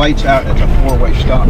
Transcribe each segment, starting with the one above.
lights out, it's a four-way stop.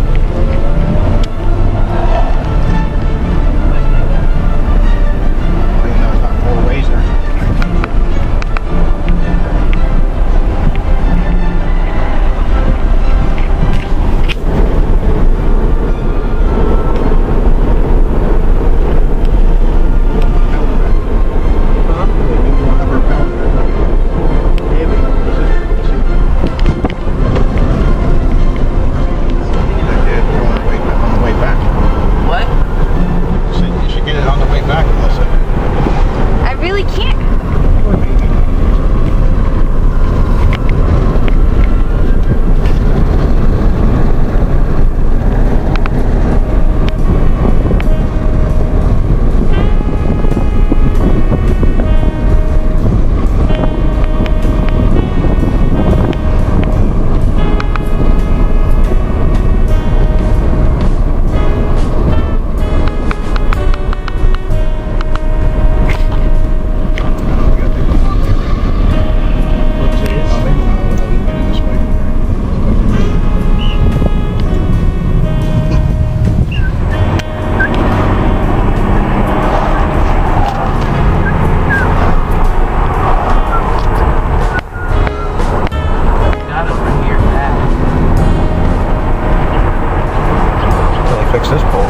Fix this pole,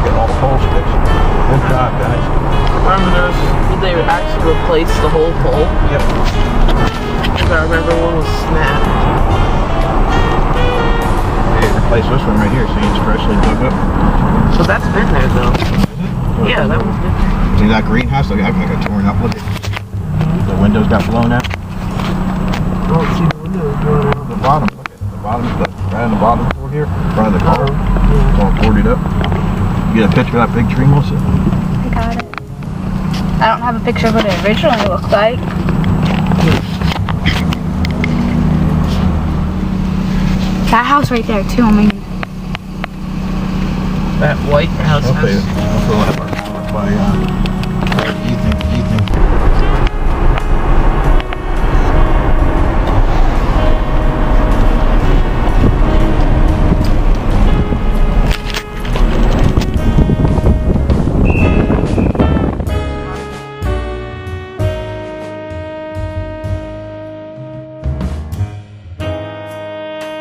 get all the poles fixed. Good job, guys. Did they actually replace the whole pole? Yep. Because I remember one was snapped. They replaced this one right here, see it's freshly dug up. So that's been there though. Yeah, that one's been there. See that greenhouse? I got torn up with it. The windows got blown out. I don't see the windows blown out. The bottom, look at the bottom, right on the bottom floor here, in front of the car. It's all boarded up. You get a picture of that big tree, Melissa? I got it. I don't have a picture of what it originally looked like. That house right there too, I mean. That white house. Okay, by Ethan.